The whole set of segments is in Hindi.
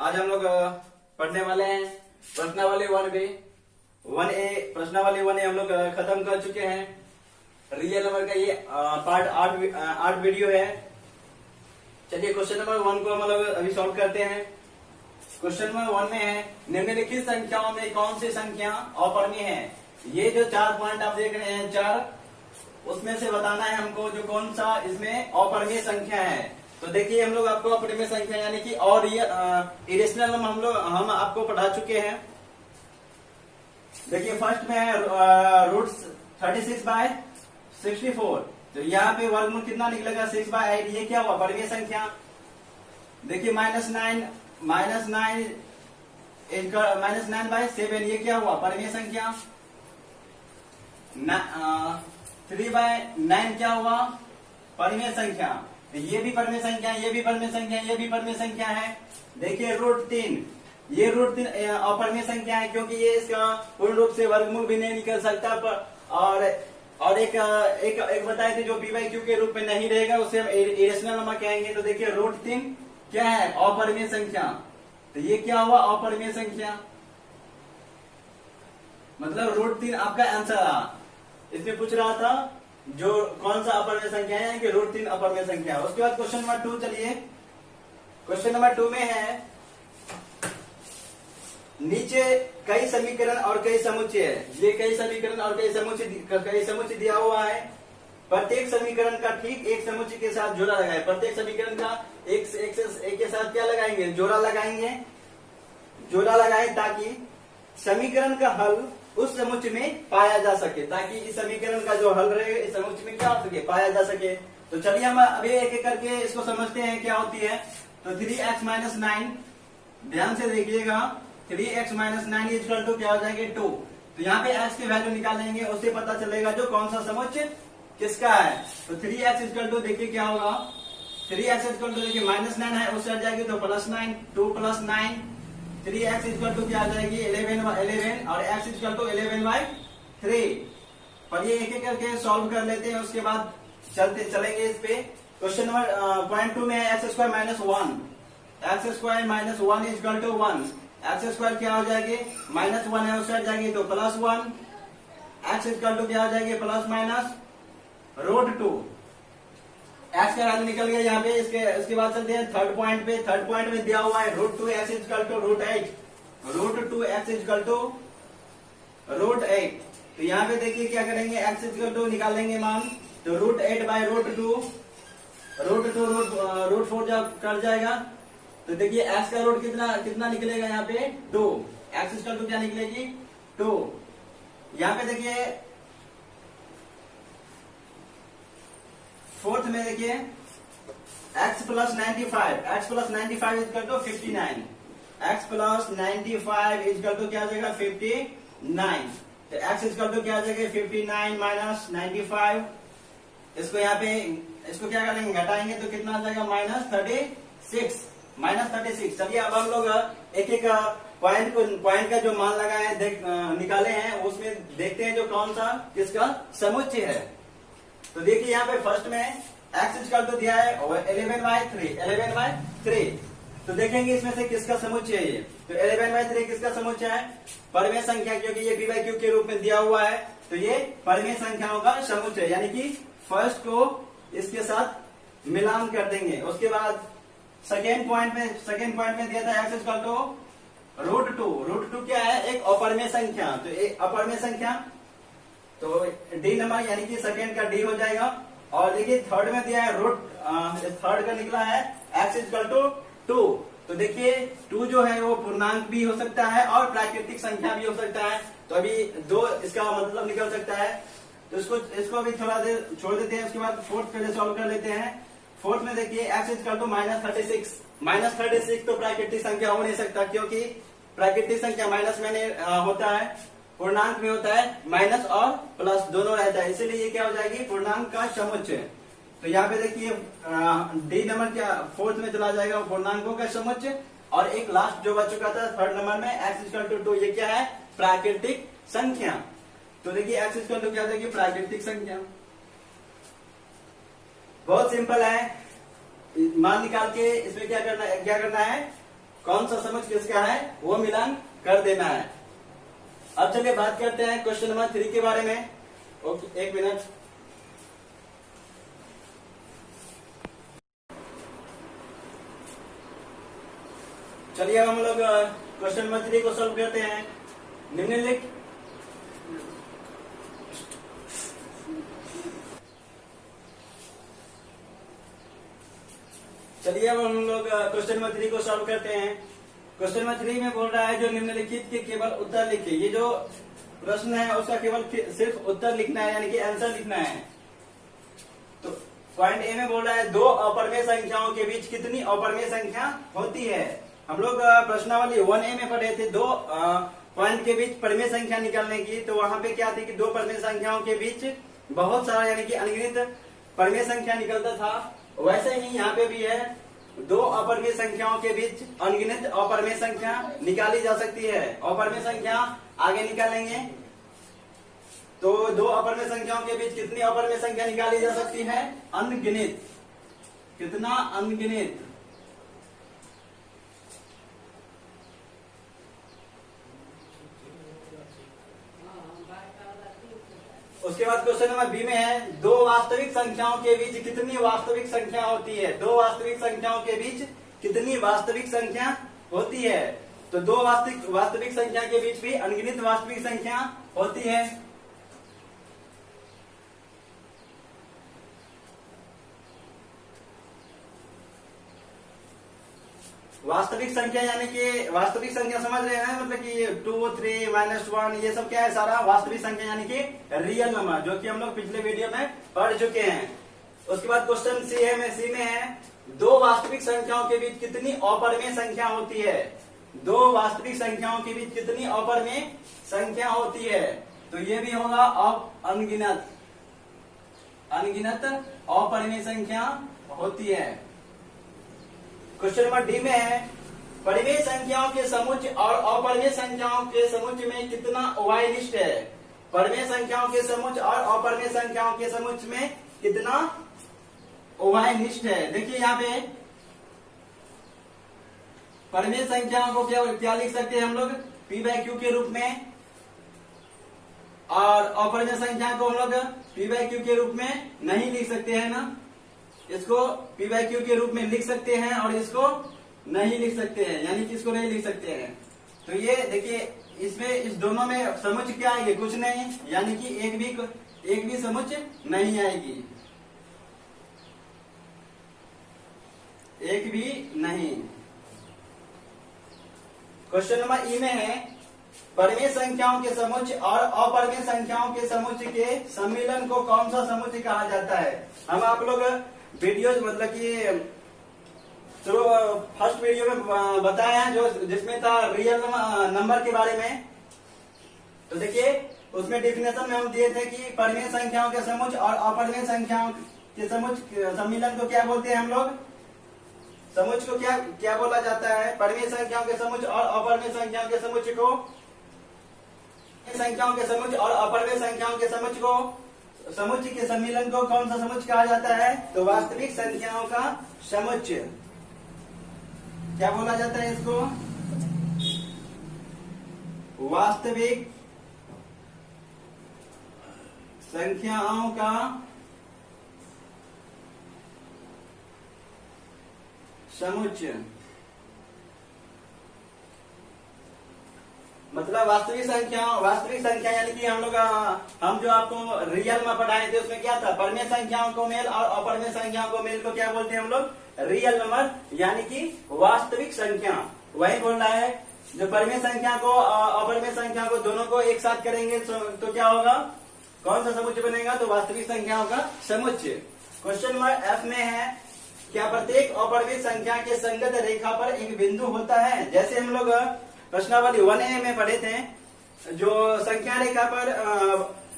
आज हम लोग पढ़ने वाले हैं प्रश्नावली 1B 1A। प्रश्नावली 1A हम लोग खत्म कर चुके हैं। रियल नंबर का ये पार्ट 8 वीडियो है। चलिए क्वेश्चन नंबर 1 को हम लोग अभी सॉल्व करते हैं। क्वेश्चन नंबर 1 में है निम्नलिखित संख्याओं में कौन सी संख्या अपरिमेय है। ये जो 4 पॉइंट आप देख रहे हैं 4, उसमें से बताना है हमको जो कौन सा इसमें अपरिमेय संख्या है। तो देखिए हम लोग आपको अपरिमेय संख्या यानी कि और ये इरेशनल नंबर हम आपको पढ़ा चुके हैं। देखिए फर्स्ट में है रूट 36/64। तो यहाँ पे वर्गमूल कितना निकलेगा 6/8। ये क्या हुआ परिमेय संख्या। देखिए -9/7 ये क्या हुआ परिमेय संख्या। 3/9 क्या हुआ परिमेय संख्या। ये भी परिमेय संख्या, ये भी परिमेय संख्या, ये भी परिमेय संख्या है। देखिए √3 ये √3 अपरिमेय संख्या है क्योंकि ये इसका पूर्ण रूप से वर्गमूल भी नहीं निकल सकता। और एक बताए थे जो p/q के रूप में नहीं रहेगा उसे हम इरेशनल नंबर कहेंगे। तो देखिए √3 क्या है अपरिमेय संख्या। तो ये क्या हुआ अपरिमेय संख्या, मतलब √3 आपका आंसर रहा। इसमें पूछ रहा था जो कौन सा अपरिमेय संख्या है कि √3 अपरिमेय संख्या है। उसके बाद क्वेश्चन नंबर 2 चलिए। क्वेश्चन नंबर 2 में है नीचे कई समीकरण और कई समुच्चय है। ये कई समीकरण और कई समुच्चय दिया हुआ है। प्रत्येक समीकरण का ठीक एक समुच्चय के साथ जोड़ा लगाए। प्रत्येक समीकरण का एक के साथ क्या लगाएंगे जोड़ा लगाएंगे। जोड़ा लगाए ताकि समीकरण का हल उस समुच्चय में पाया जा सके, ताकि इस समीकरण का जो हल रहेगा इस समुच्चय में क्या हो सके पाया जा सके। तो चलिए हम अभी एक एक करके इसको समझते हैं क्या होती है। तो 3x - 9 ध्यान से देखिएगा। 3x - 9 इक्वल टू क्या हो जाएगी 2। तो यहाँ पे x की वैल्यू निकालेंगे, उससे पता चलेगा जो कौन सा समुच्चय किसका है। तो 3x इक्वल टू देखिए क्या होगा। 3x इक्वल टू देखिए -9 है उससे हट जाएगी तो +9, 2 + 9। 3x इक्वल टू क्या आ जाएगी 11 और x इक्वल टू 11/3। पर ये एक एक करके सॉल्व कर लेते हैं, उसके बाद चलेंगे इस पे। क्वेश्चन नंबर पॉइंट 2 में है x² - 1। x² - 1 equal to 1। x² क्या हो जाएगी -1 है उससे हट जाएगी तो +1। x इक्वल टू क्या हो जाएगी ±√2। x का वैल्यू निकल गया यहाँ पे। इसके बाद चलते हैं थर्ड पॉइंट पे। थर्ड पॉइंट में दिया हुआ है √2x equal to √8। √2x equal to √8। तो यहाँ पे देखिए क्या करेंगे x इक्वल टू निकालेंगे मान। तो √8/√2 √4 जब कर जाएगा तो देखिए x का रूट कितना निकलेगा यहाँ पे 2। x इक्वल टू क्या निकलेगी 2। यहाँ पे देखिए फोर्थ में देखिए x + 95 equal to 59। x + 95 equal to क्या आ जाएगा 59। तो x इक्वल टू क्या आ जाएगा 59 - 95। इसको यहाँ पे इसको क्या करेंगे घटाएंगे तो कितना आ जाएगा -36। चलिए अब हम लोग एक एक पॉइंट का जो मान लगाए हैं निकाले हैं उसमें देखते हैं जो कौन सा किसका समुच्चय है। तो देखिए यहाँ पे फर्स्ट में x इक्वल टू दिया है 11/3। तो देखेंगे इसमें से किसका समुच्चय है ये। तो 11/3 किसका समुच्चय है परिमेय संख्या, क्योंकि ये p/q के रूप में दिया हुआ है। तो ये परिमेय संख्याओं का समुच्चय यानी कि फर्स्ट को इसके साथ मिलान कर देंगे। उसके बाद सेकेंड पॉइंट में दिया था x इक्वल टू √2 क्या है एक अपरिमेय संख्या। तो एक अपरिमेय संख्या तो डी नंबर यानी कि सेकेंड का डी हो जाएगा। और देखिए थर्ड में दिया है थर्ड का निकला है x इक्वल टू 2। तो देखिए 2 जो है वो पूर्णांक भी हो सकता है और प्राकृतिक संख्या भी हो सकता है। तो अभी 2 इसका मतलब निकल सकता है। तो इसको अभी थोड़ा देर छोड़ देते हैं। उसके बाद फोर्थ पहले सॉल्व कर लेते हैं। फोर्थ में देखिए x इक्वल टू -36 तो प्राकृतिक संख्या हो नहीं सकता, क्योंकि प्राकृतिक संख्या माइनस में होता है, पूर्णांक में होता है माइनस और प्लस दोनों रहता है, इसीलिए ये क्या हो जाएगी पूर्णांक का समुच्चय। तो यहाँ पे देखिए डी नंबर क्या फोर्थ में चला जाएगा पूर्णांकों का समुच्चय। और एक लास्ट जो बच चुका था थर्ड नंबर में x इक्वल टू 2 ये क्या है प्राकृतिक संख्या। तो देखिए x इक्वल टू क्या हो जाएगी प्राकृतिक संख्या। बहुत सिंपल है। मान निकाल के इसमें क्या करना है कौन सा समुच्चय किसका है वो मिलान कर देना है। अब चलिए बात करते हैं क्वेश्चन नंबर 3 के बारे में। ओके, एक मिनट। चलिए अब हम लोग क्वेश्चन नंबर 3 को सॉल्व करते हैं। निम्नलिखित चलिए अब हम लोग क्वेश्चन नंबर 3 को सॉल्व करते हैं। क्वेश्चन नंबर 3 में बोल रहा है जो निम्नलिखित के केवल उत्तर लिखिए। ये जो प्रश्न है उसका केवल सिर्फ उत्तर लिखना है, यानी कि आंसर लिखना है। तो पॉइंट ए में बोल रहा है दो अपरिमेय संख्याओं के बीच कितनी अपरिमेय संख्या होती है। हम लोग प्रश्नावली 1A में पढ़े थे दो पॉइंट के बीच परिमेय संख्या निकालने की। तो वहां पे क्या थी कि दो परिमेय संख्याओं के बीच बहुत सारा यानी कि अनगिनत परिमेय संख्या निकलता था। वैसे ही यहाँ पे भी है, दो अपरिमेय संख्याओं के बीच अनगिनत अपरिमेय संख्या निकाली जा सकती है। अपरिमेय संख्या आगे निकालेंगे तो दो अपरिमेय संख्याओं के बीच कितनी अपरिमेय संख्या निकाली जा सकती है, अनगिनत। कितना, अनगिनत। उसके बाद क्वेश्चन नंबर बी में है दो वास्तविक संख्याओं के बीच कितनी वास्तविक संख्या होती है। दो वास्तविक संख्याओं के बीच कितनी वास्तविक संख्या होती है। तो दो वास्तविक संख्या के बीच भी अनगिनत वास्तविक संख्या होती है। वास्तविक संख्या यानी कि वास्तविक संख्या समझ रहे हैं, मतलब कि 2, 3, -1 ये सब क्या है, सारा वास्तविक संख्या यानी कि रियल नंबर, जो कि हम लोग पिछले वीडियो में पढ़ चुके हैं। उसके बाद क्वेश्चन सी में है दो वास्तविक संख्याओं के बीच कितनी अपरिमेय संख्या होती है। दो वास्तविक संख्याओं के बीच कितनी अपरिमेय संख्या होती है। तो ये भी होगा अनगिनत, अनगिनत अपरिमेय संख्या होती है। क्वेश्चन नंबर डी में है परिमेय संख्याओं के समुच्चय और अपरिमेय संख्याओं के समुच्चय में कितना उभयनिष्ठ है। परिमेय संख्याओं के समुच्चय और अपरिमेय संख्याओं के समुच्चय में कितना उभयनिष्ठ है। देखिए यहाँ पे परिमेय संख्याओं को क्या लिख सकते हैं हम लोग, p/q के रूप में, और अपरिमेय संख्या को हम लोग p/q के रूप में नहीं लिख सकते हैं ना। इसको p/q के रूप में लिख सकते हैं और इसको नहीं लिख सकते हैं, यानी कि इसको नहीं लिख सकते हैं। तो ये देखिए इसमें इस दोनों में समुच्चय क्या आएगी, कुछ नहीं, यानी कि एक भी समुच्चय नहीं आएगी, एक भी नहीं। क्वेश्चन नंबर ई में है परिमेय संख्याओं के समुच्चय और अपरिमेय संख्याओं के समुच्चय के सम्मिलन को कौन सा समुच्चय कहा जाता है। हम आप लोग वीडियो मतलब कि चलो फर्स्ट वीडियो में बताया है जो जिसमें था रियल नंबर के बारे में। तो देखिए उसमें डेफिनेशन में हम दिए थे कि परिमेय संख्याओं के समुच्चय और अपरिमेय संख्याओं के समुच्चय सम्मिलन को क्या बोलते हैं हम लोग, समुच्चय को क्या बोला जाता है। परिमेय संख्याओं के समुच्चय और अपरिमेय संख्याओं के समुच्चय को, संख्याओं के समुच्चय और अपरिमेय संख्याओं के समुच्चय को, समुच्चय के सम्मिलन को कौन सा समुच्चय कहा जाता है, तो वास्तविक संख्याओं का समुच्चय। क्या बोला जाता है इसको, वास्तविक संख्याओं का समुच्चय। मतलब वास्तविक संख्या यानी कि हम जो आपको रियल में पढ़ाए थे उसमें क्या था, परिमेय संख्याओं को मेल और अपरिमेय संख्याओं को मेल को क्या बोलते हैं हम लोग, रियल नंबर, यानी कि वास्तविक संख्या। वही बोल रहा है जो परिमेय संख्या को अपरिमेय संख्या को दोनों को एक साथ करेंगे तो क्या होगा, कौन सा समुच्चय बनेगा, तो वास्तविक संख्याओं का समुच्चय। क्वेश्चन नंबर एफ में है क्या प्रत्येक अपरिमेय संख्या के संगत रेखा पर एक बिंदु होता है। जैसे हम लोग प्रश्नावली 1A में पढ़े थे, जो संख्या रेखा पर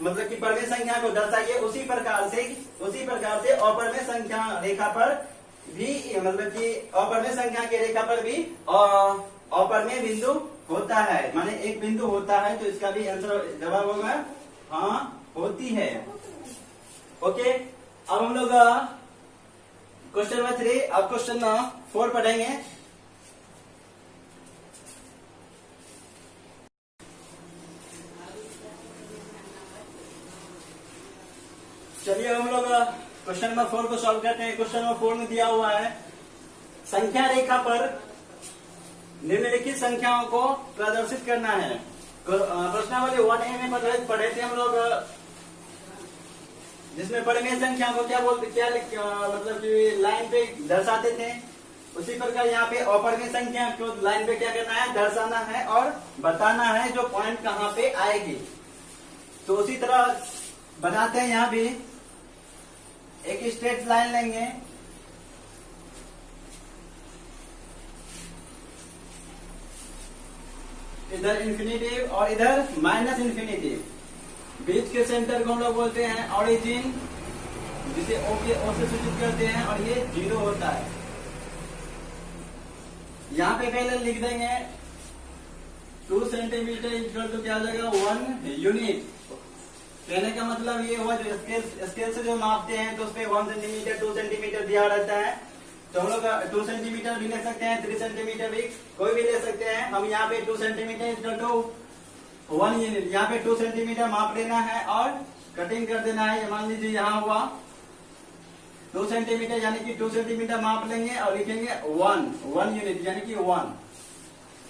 मतलब कि परिमेय संख्या को दर्शाइए, उसी प्रकार से अपरिमेय संख्या रेखा पर भी, मतलब कि अपरिमेय संख्या की रेखा पर भी अपरिमेय बिंदु होता है, माने एक बिंदु होता है। तो इसका भी आंसर जवाब होगा हाँ होती है। ओके, अब हम लोग क्वेश्चन नंबर 3 अब क्वेश्चन 4 पढ़ेंगे। चलिए हम लोग क्वेश्चन नंबर 4 को सॉल्व करते हैं। क्वेश्चन नंबर 4 में दिया हुआ है संख्या रेखा पर निम्नलिखित संख्याओं को प्रदर्शित करना है। प्रश्नावली 1A में पढ़े थे हम लोग, जिसमें परिमेय संख्या को क्या बोलते, क्या मतलब कि लाइन पे दर्शाते थे। उसी प्रकार यहाँ पे अपरिमेय संख्या को लाइन पे क्या करना है, दर्शाना है और बताना है जो पॉइंट कहाँ पे आएगी। तो उसी तरह बनाते हैं। यहाँ भी एक स्ट्रेट लाइन लेंगे, इधर इंफिनिटिव और इधर माइनस इंफिनिटिव। बीच के सेंटर को हम लोग बोलते हैं ऑरिजिन, जिसे ओ से सूचित करते हैं, और ये 0 होता है। यहाँ पे पहले लिख देंगे 2 सेंटीमीटर इक्वल टू क्या हो जाएगा 1 यूनिट। कहने का मतलब ये हुआ जो स्केल से जो मापते हैं तो उसपे 1 सेंटीमीटर 2 सेंटीमीटर दिया रहता है। तो हम लोग 2 सेंटीमीटर भी ले सकते हैं, 3 सेंटीमीटर भी कोई भी ले सकते हैं। हम यहाँ पे 2 सेंटीमीटर इक्वल टू 1 यूनिट, यहाँ पे 2 सेंटीमीटर माप लेना है और कटिंग कर देना है। मान लीजिए यहाँ हुआ 2 सेंटीमीटर, यानी कि 2 सेंटीमीटर माप लेंगे और लिखेंगे 1 यूनिट यानी कि 1।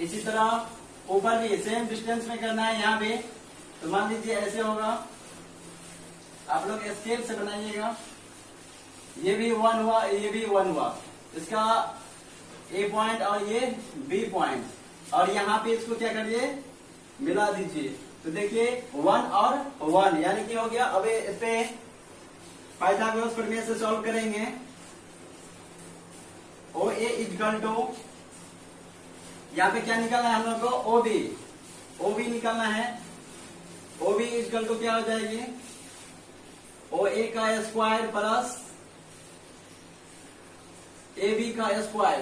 इसी तरह ऊपर भी सेम डिस्टेंस में करना है यहाँ पे। तो मान लीजिए ऐसे होगा, आप लोग स्केल से बनाइएगा। ये भी 1 हुआ, ये भी 1 हुआ, इसका ए पॉइंट और ये बी पॉइंट, और यहाँ पे इसको क्या करिए, मिला दीजिए। तो देखिए 1 और 1 यानी कि हो गया। अब इस पे पाइथागोरस प्रमेय से सॉल्व करेंगे। ओ ए इक्वल टू, यहाँ पे क्या निकालना है हम लोग को, ओ बी निकालना है। ओ बी इक्वल टू क्या हो जाएगी, ओ ए का स्क्वायर प्लस ए बी का स्क्वायर।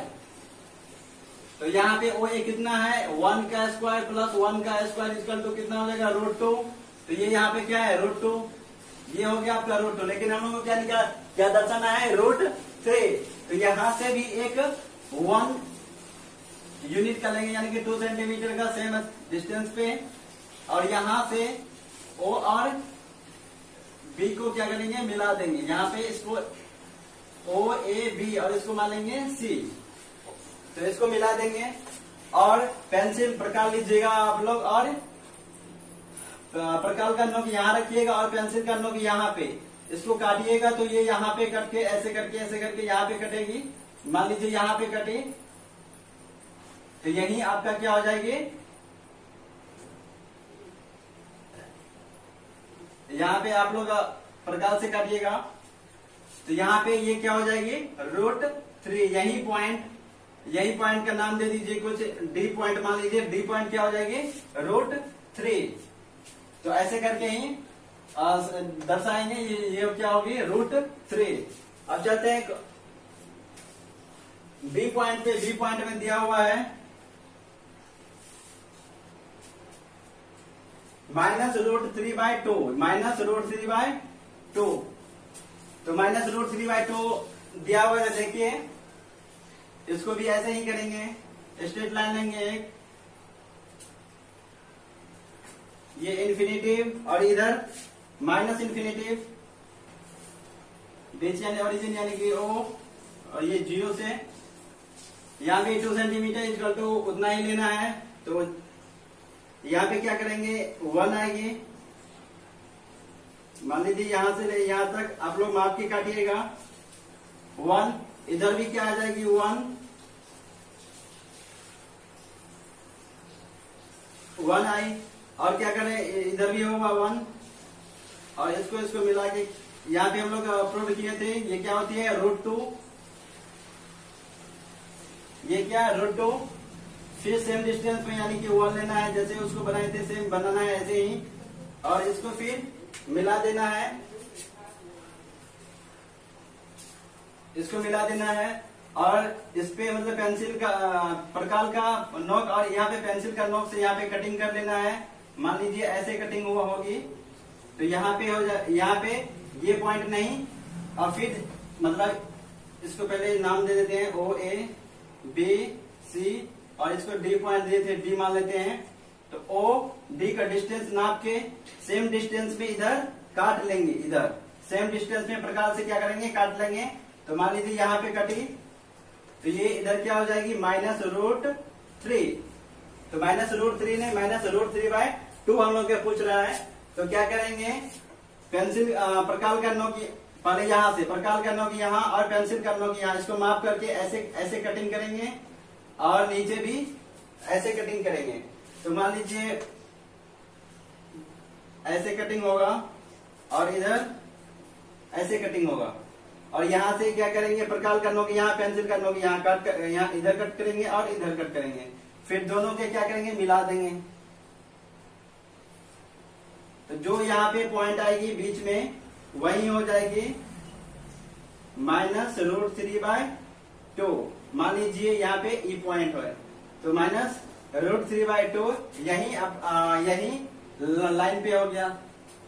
तो यहाँ पे ओ ए कितना है, 1 का स्क्वायर प्लस 1 का स्क्वायर इक्वल टू कितना हो जाएगा, √2। तो ये यहाँ पे क्या है, √2। ये हो गया आपका √2। लेकिन हम लोग को क्या दर्शाना है, √3। तो यहाँ से भी एक 1 यूनिट का लेंगे, यानी कि 2 सेंटीमीटर का सेम डिस्टेंस पे, और यहाँ से ओ और बी को क्या करेंगे, मिला देंगे। यहाँ पे इसको ओ ए बी और इसको मान लेंगे सी। तो इसको मिला देंगे और पेंसिल प्रकार लीजिएगा आप लोग, और प्रकार का नोक यहाँ रखिएगा और पेंसिल का नोक यहाँ पे। इसको काटिएगा तो ये यहाँ पे कट के ऐसे करके यहाँ पे कटेगी। मान लीजिए यहाँ पे कटे, तो यही आपका क्या हो जाएगी, यहाँ पे आप लोग प्रकार से काटिएगा तो यहाँ पे ये क्या हो जाएगी, √3। यही पॉइंट का नाम दे दीजिए कुछ, डी पॉइंट मान लीजिए। डी पॉइंट क्या हो जाएगी, √3। तो ऐसे करके ही दर्शाएंगे। ये क्या होगी, √3। अब चलते हैं बी पॉइंट पे। बी पॉइंट में दिया हुआ है -√3/2, -√3/2। तो -√3/2 दिया हुआ है। देखिए इसको भी ऐसे ही करेंगे, स्ट्रेट लाइन लेंगे एक, ये इंफिनिटिव और इधर माइनस इंफिनिटिव, बीच यानी ओरिजिन यानी कि ओ, और ये 0 से यहाँ पे 2 सेंटीमीटर इक्वल टू उतना ही लेना है। तो यहाँ पे क्या करेंगे, 1 आएगी। मान लीजिए यहाँ से ले यहाँ तक आप लोग माप के काटिएगा 1। इधर भी क्या आ जाएगी, 1 आई। और क्या करें, इधर भी होगा 1, और इसको मिला के यहाँ पे हम लोग प्रूव किए थे। ये क्या होती है, √2। ये क्या है, √2। फिर सेम डिस्टेंस में यानी कि 1 लेना है, जैसे उसको बनाए थे सेम बनाना है ऐसे ही, और इसको फिर मिला देना है, इसको मिला देना है। और इस पे मतलब पेंसिल का प्रकार का नोक, और यहाँ पे पेंसिल का नोक से यहाँ पे कटिंग कर लेना है। मान लीजिए ऐसे कटिंग हुआ होगी, तो यहाँ पे हो जाए, यहाँ पे ये पॉइंट नहीं, और फिर मतलब इसको पहले नाम दे देते हैं ओ ए बी सी, और इसको डी पॉइंट दे देते हैं, डी मान लेते हैं। तो ओ डी का डिस्टेंस नाप के सेम डिस्टेंस में इधर काट लेंगे, इधर सेम डिस्टेंस में प्रकार से क्या करेंगे, काट लेंगे। तो मान लीजिए यहाँ पे कटी, तो ये इधर क्या हो जाएगी, -√3। तो -√3 ने -√3/2 हम लोग पूछ रहा है। तो क्या करेंगे, पेंसिल प्रकार करनों की पहले यहाँ से प्रकार करनों की यहाँ और पेंसिल करनों की यहाँ, इसको माप करके ऐसे ऐसे कटिंग करेंगे और नीचे भी ऐसे कटिंग करेंगे। तो मान लीजिए ऐसे कटिंग होगा और इधर ऐसे कटिंग होगा, और यहाँ से क्या करेंगे, प्रकार करनों की यहाँ, पेंसिल करनों की यहाँ कट, यहाँ इधर कट करेंगे और इधर कट करेंगे। फिर दोनों के क्या करेंगे, मिला देंगे। तो जो यहाँ पे पॉइंट आएगी बीच में वही हो जाएगी -√3/2। मान लीजिए यहाँ पे ई पॉइंट है, तो -√3/2 यही यही लाइन पे हो गया,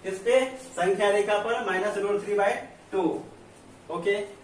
किस पे, संख्या रेखा पर -√3/2। ओके।